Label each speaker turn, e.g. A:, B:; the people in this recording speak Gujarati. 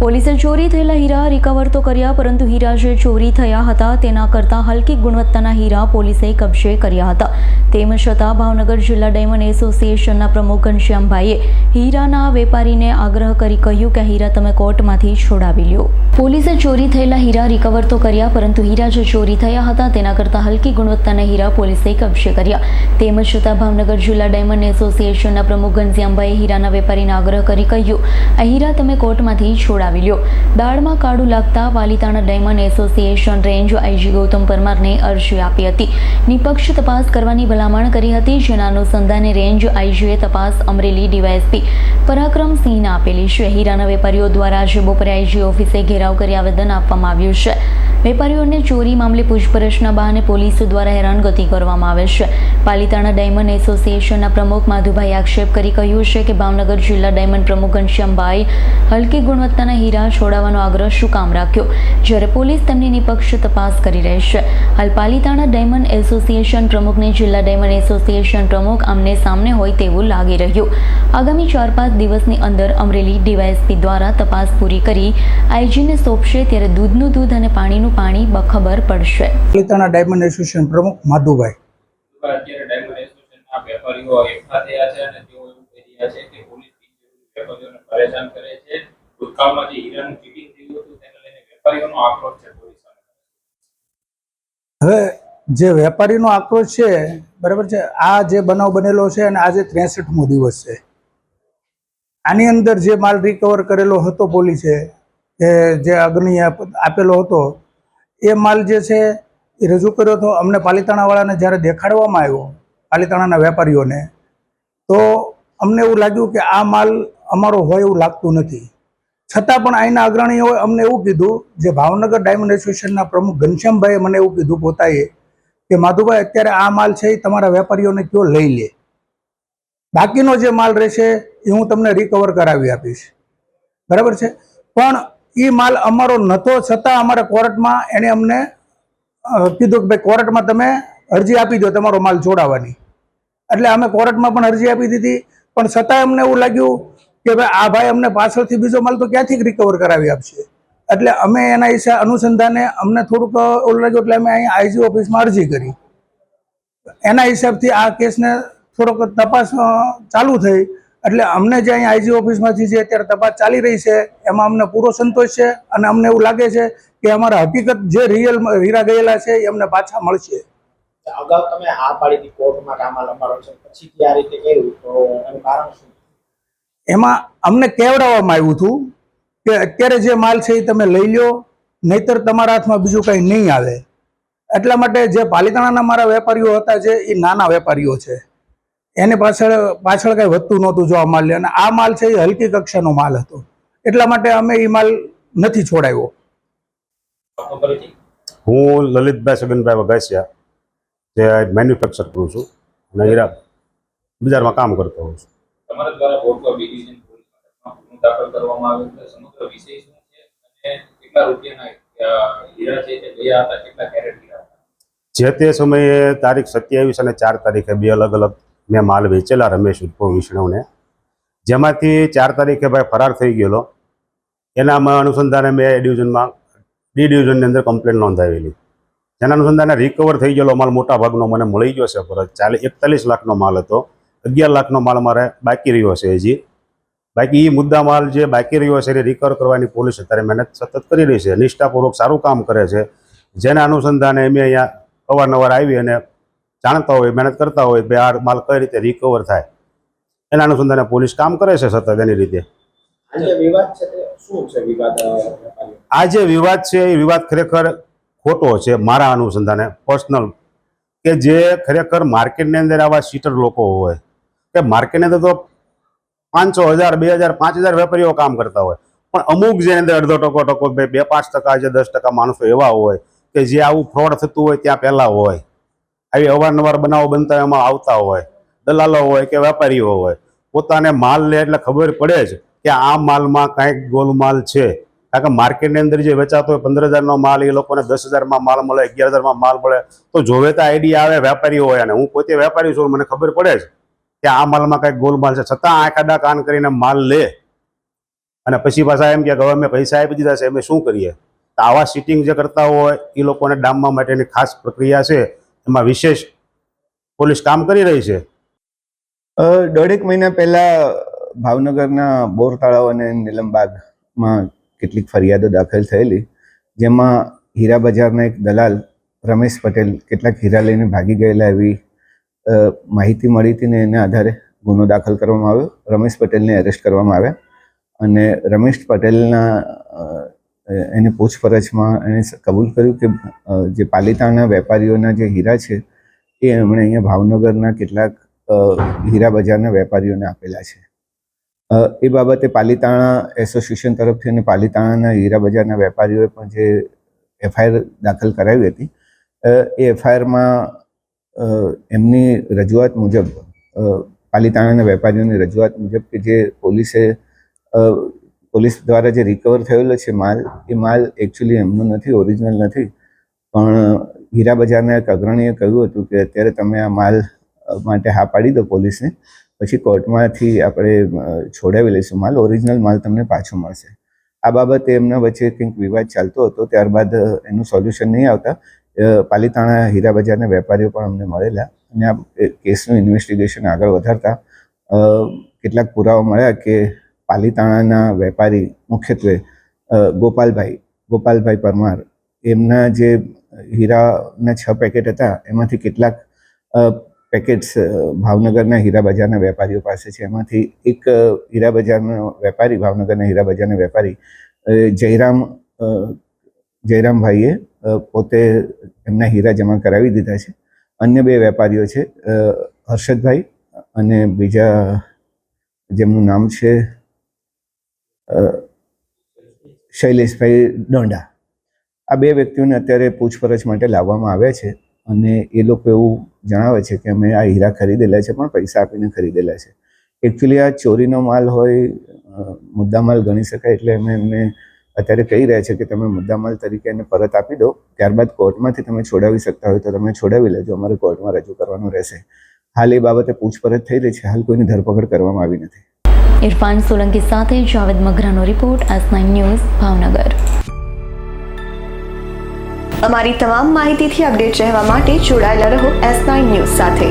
A: પોલીસે ચોરી થયેલા હીરા રિકવર તો કર્યા, પરંતુ હીરા જે ચોરી થયા હતા તેના કરતાં હલકી ગુણવત્તાના હીરા પોલીસે કબજે કર્યા હતા। તેમ છતાં ભાવનગર જિલ્લા ડાયમંડ એસોસિએશનના પ્રમુખ ઘનશ્યામભાઈએ હીરાના વેપારીને આગ્રહ કરી કહ્યું કે હીરા તમે કોર્ટમાંથી છોડાવી લો। પોલીસે ચોરી થયેલા હીરા રિકવર તો કર્યા, પરંતુ હીરા જે ચોરી થયા હતા તેના કરતાં હલકી ગુણવત્તાના હીરા પોલીસે કબજે કર્યા। તેમ છતાં ભાવનગર જિલ્લા ડાયમંડ એસોસિએશનના પ્રમુખ ઘનશ્યામભાઈએ હીરાના વેપારીને આગ્રહ કરી કહ્યું, આ હીરા તમે કોર્ટમાંથી છોડાવી લો। દાળમાં કાળું લાગતા Palitana diamond association range IG Gautam પરમારને અરજી આપી હતી। નિષ્પક્ષ તપાસ કરવાની ભલામણ કરી હતી, જેના અનુસંધાને રેન્જ આઈજીએ તપાસ અમરેલી ડીવાયએસપી પરાક્રમસિંહને આપેલી છે। હીરાના વેપારીઓ દ્વારા આજે બપોરે આઈજી ઓફિસે ઘેરાવ કરી આવેદન આપવામાં આવ્યું છે। વેપારીઓને ચોરી મામલે પૂછપરછના બહાને પોલીસ દ્વારા હેરાનગતિ કરવામાં આવે છે। પાલિતાણા ડાયમંડ એસોસિએશનના પ્રમુખ માધુભાઈ આક્ષેપ કરી કહ્યું છે કે ભાવનગર જિલ્લા ડાયમંડ પ્રમુખ ઘનશ્યામભાઈ હલકી ગુણવત્તાના હીરા છોડાવવાનો આગ્રહ શું કામ રાખ્યો, જ્યારે પોલીસ તેમની નિષ્પક્ષ તપાસ કરી રહી છે। હાલ પાલિતાણા ડાયમંડ એસોસિએશન પ્રમુખને જિલ્લા ડાયમંડ એસોસિએશન પ્રમુખ આમને સામને હોય તેવું લાગી રહ્યું। આગામી 4-5 દિવસની અંદર અમરેલી ડીવાયએસપી દ્વારા તપાસ પૂરી કરી આઈજીને સોંપશે, ત્યારે દૂધનું દૂધ અને પાણીનું પાણી બખબર પડશે।
B: પાલિતાણા ડાયમંડ એસોસિએશન પ્રમુખ માધુભાઈ।
C: અત્યારે ડાયમંડ એસોસિએશનના વેપારીઓ એકઠા થયા છે અને તેઓ એવું કહી રહ્યા છે કે પોલીસ વેપારીઓને પરેશાન કરે છે। ભૂતકાળમાં જે હીરાનું ચીટિંગ થયું હતું તેને લઈને વેપારીઓનો આક્રોશ છે પોલીસ સામે।
B: હવે જે વેપારીનો આક્રોશ છે, બરાબર છે, આ જે બનાવ બનેલો છે અને આજે 63મો દિવસ છે। આની અંદર જે માલ રિકવર કરેલો હતો પોલીસે, જે અગ્નિ આપેલો હતો, એ માલ જે છે એ રજૂ કર્યો હતો। અમને પાલિતાણાવાળાને જ્યારે દેખાડવામાં આવ્યો, પાલિતાણાના વેપારીઓને, તો અમને એવું લાગ્યું કે આ માલ અમારો હોય એવું લાગતું નથી। છતાં પણ અહીંના અગ્રણીઓએ અમને એવું કીધું, જે ભાવનગર ડાયમંડ એસોસિએશનના પ્રમુખ ઘનશ્યામભાઈએ મને એવું કીધું પોતાએ કે માધુભાઈ અત્યારે આ માલ છે એ તમારા વેપારીઓને કયો લઈ લે, બાકીનો જે માલ રહેશે એ હું તમને રિકવર કરાવી આપીશ, બરાબર છે। પણ એ માલ અમારો નહોતો, છતાં અમારે કોર્ટમાં એને અમને કીધું કે ભાઈ કોર્ટમાં તમે અરજી આપી દો તમારો માલ છોડાવવાની। એટલે અમે કોર્ટમાં પણ અરજી આપી દીધી, પણ છતાંય અમને એવું લાગ્યું કે ભાઈ આ ભાઈ અમને પાછળથી બીજો માલ તો ક્યાંથી રિકવર કરાવી આપશે। એટલે અમે એના અનુસંધાને અમને થોડુંક ઓલું લાગ્યું, એટલે અમે અહીં આઈજી ઓફિસમાં અરજી કરી। એના હિસાબથી આ કેસને થોડોક તપાસ ચાલુ થઈ। એટલે અમને જે અહીં આઈજી ઓફિસમાંથી જે અત્યારે તપાસ ચાલી રહી છે એમાં અમને પૂરો સંતોષ છે, અને અમને એવું લાગે છે કે અમારા હકીકત જે રિયલ હીરા ગયેલા છે એ અમને પાછા મળશે।
D: અગાઉ તમે હા પાડી હતી કોર્ટમાં આ માલ અમારો છે, પછી આ રીતે કહ્યું, તો એનું કારણ શું?
B: એમાં અમને કહેવડાવવામાં આવ્યું હતું કે અત્યારે જે માલ છે એ તમે લઈ લો, નહીતર તમારા હાથમાં બીજું કંઈ નહીં આવે। એટલા માટે જે પાલિતાણાના મારા વેપારીઓ હતા, જે એ નાના વેપારીઓ છે, એને પાછળ કંઈ વધતું નહોતું જો આ માલ લે, અને આ માલ છે એ હલકી કક્ષાનો માલ હતો, એટલા માટે અમે એ માલ નથી છોડાવ્યો।
E: હું લલિતભાઈ સગનભાઈ વઘાસિયા, જે મેન્યુફેક્ચર કરું છું અને હીરા બજારમાં કામ કરતો હોઉં છું।
C: તમારા દ્વારા બોર્ડમાં બી ડિવિઝન પોલીસમાં ગુનો દાખલ કરવામાં આવ્યો છે। સમગ્ર વિષય શું છે અને કેટલા રૂપિયાના હીરા છે તે ગયા હતા, કેટલા કેરેટ હીરા હતા?
E: જે તે સમયે તારીખ 27 અને 4 તારીખે બે અલગ અલગ મેં માલ વેચેલા રમેશ ઉર્ફો વિષ્ણુને, જેમાંથી 4 તારીખે ભાઈ ફરાર થઈ ગયેલો। એના અનુસંધાને મેં ડી ડિવિઝનની અંદર કમ્પ્લેન નોંધાવેલી, જેના અનુસંધાને રિકવર થઈ ગયેલો માલ મોટા ભાગનો મને મળી ગયો છે પરત। 41 લાખનો માલ હતો, 11 લાખનો માલ મારે બાકી રહ્યો છે હજી। બાકી એ મુદ્દા માલ જે બાકી રહ્યો છે એ રિકવર કરવાની પોલીસ અત્યારે મહેનત સતત કરી રહી છે, નિષ્ઠાપૂર્વક સારું કામ કરે છે। જેના અનુસંધાને અમે અહીંયા અવારનવાર આવી અને જાણતા હોય, મહેનત કરતા હોય કે આ માલ કઈ રીતે રિકવર થાય, એના અનુસંધાને પોલીસ કામ કરે છે સતત એની રીતે।
D: આ જે વિવાદ છે તે શું છે? વિવાદ
E: આ જે વિવાદ છે એ વિવાદ ખરેખર ખોટો છે મારા અનુસંધાને પર્સનલ, કે જે ખરેખર માર્કેટની અંદર આવા સીટર લોકો હોય, કે માર્કેટની અંદર તો 500, 1000, 2000, 5000 વેપારીઓ કામ કરતા હોય, પણ અમુક જેની અંદર અડધો ટકો 2-5% જે 10% માણસો એવા હોય કે જે આવું ફ્રોડ થતું હોય ત્યાં પહેલા હોય, આવી અવારનવાર બનાવો બનતા એમાં આવતા હોય, દલાલો હોય કે વેપારીઓ હોય, પોતાને માલ લે એટલે ખબર પડે જ કે આ માલમાં કંઈક ગોલમાલ છે। કારણ કે માર્કેટની અંદર જે વેચાતો હોય 15,000નો માલ એ લોકોને 10,000માં માલ મળે, 11,000માં માલ મળે, તો જોવે તો આઈડિયા આવે વેપારીઓ હોય, અને હું પોતે વેપારી છું, મને ખબર પડે જ કે આ માલમાં કંઈક ગોલમાલ છે, છતાં આંખ આડા કાન કરીને માલ લે અને પછી પાછા એમ કે હવે અમે પૈસા આપી દીધા છે, અમે શું કરીએ? તો આવા સિટિંગ જે કરતા હોય એ લોકોને ડામવા માટેની ખાસ પ્રક્રિયા છે, એમાં વિશેષ પોલીસ કામ કરી રહી છે.
F: દોઢેક મહિના પહેલા ભાવનગરના બોર તળાવ અને નીલમબાગમાં કેટલીક ફરિયાદો દાખલ થયેલી, જેમાં હીરા બજારના એક દલાલ રમેશ પટેલ કેટલાક હીરા લઈને ભાગી ગયેલા એવી માહિતી મળી હતી ને એના આધારે ગુનો દાખલ કરવામાં આવ્યો. રમેશ પટેલને એરેસ્ટ કરવામાં આવ્યા અને રમેશ પટેલના એની પૂછપરછમાં એણે કબૂલ કર્યું કે જે પાલિતાણા વેપારીઓના જે હીરા છે એ એમણે અહીંયા ભાવનગરના કેટલાક હીરા બજારના વેપારીઓને આપેલા છે. એ બાબતે પાલિતાણા એસોસિએશન તરફથી અને પાલિતાણાના હીરા બજારના વેપારીઓએ પણ જે એફઆઈઆર દાખલ કરાવી હતી, એ એફઆઈઆરમાં એમની રજૂઆત મુજબ, પાલિતાણાના વેપારીઓની રજૂઆત મુજબ કે જે પોલીસ દ્વારા જે રિકવર થયેલો છે માલ, એ માલ એકચ્યુઅલી એમનો નથી, ઓરિજિનલ નથી. પણ હીરા બજારના એક અગ્રણીએ કહ્યું હતું કે અત્યારે તમે આ માલ માટે હા પાડી દો પોલીસને, પછી કોર્ટમાંથી આપણે છોડાવી લઈશું માલ, ઓરિજિનલ માલ તમને પાછો મળશે. આ બાબતે એમના વચ્ચે કંઈક વિવાદ ચાલતો હતો. ત્યારબાદ એનું સોલ્યુશન નહીં આવતા પાલિતાણા હીરા બજારના વેપારીઓ પણ અમને મળેલા અને આ કેસનું ઇન્વેસ્ટિગેશન આગળ વધારતા કેટલાક પુરાવા મળ્યા કે પાલિતાણાના વેપારી, મુખ્યત્વે ગોપાલભાઈ પરમાર, એમના જે હીરાના 6 પેકેટ હતા એમાંથી કેટલાક પેકેટ્સ ભાવનગરના હીરા બજારના વેપારીઓ પાસે છે. એમાંથી એક હીરા બજારનો વેપારી, ભાવનગરના હીરા બજારના વેપારી જયરામભાઈએ પોતે એમના હીરા જમા કરાવી દીધા છે. અન્ય 2 વેપારીઓ છે, હર્ષદભાઈ અને બીજા જેમનું નામ છે શૈલેષભાઈ ડોંડા. આ 2 વ્યક્તિઓને અત્યારે પૂછપરછ માટે લાવવામાં આવ્યા છે અને એ લોકો એવું જણાવે છે કે અમે આ હીરા ખરીદેલા છે, પણ પૈસા આપીને ખરીદેલા છે. એકચ્યુઅલી આ ચોરીનો માલ હોય, મુદ્દામાલ ગણી શકાય, એટલે અમે એમને અત્યારે કહી રહ્યા છે કે તમે મુદ્દામાલ તરીકે એને પરત આપી દો, ત્યારબાદ કોર્ટમાંથી તમે છોડાવી શકતા હોય તો તમે છોડાવી લેજો, અમારે કોર્ટમાં રજૂ કરવાનું રહેશે. હાલ એ બાબતે પૂછપરછ થઈ રહી છે, હાલ કોઈની ધરપકડ કરવામાં આવી નથી.
A: ઇરફાન સોલંકી સાથે જાવેદ મગરાનો રિપોર્ટ, S9 ન્યૂઝ, ભાવનગર.
G: અમારી તમામ માહિતીથી અપડેટ રહેવા માટે જોડાયેલા રહો S9 ન્યૂઝ સાથે.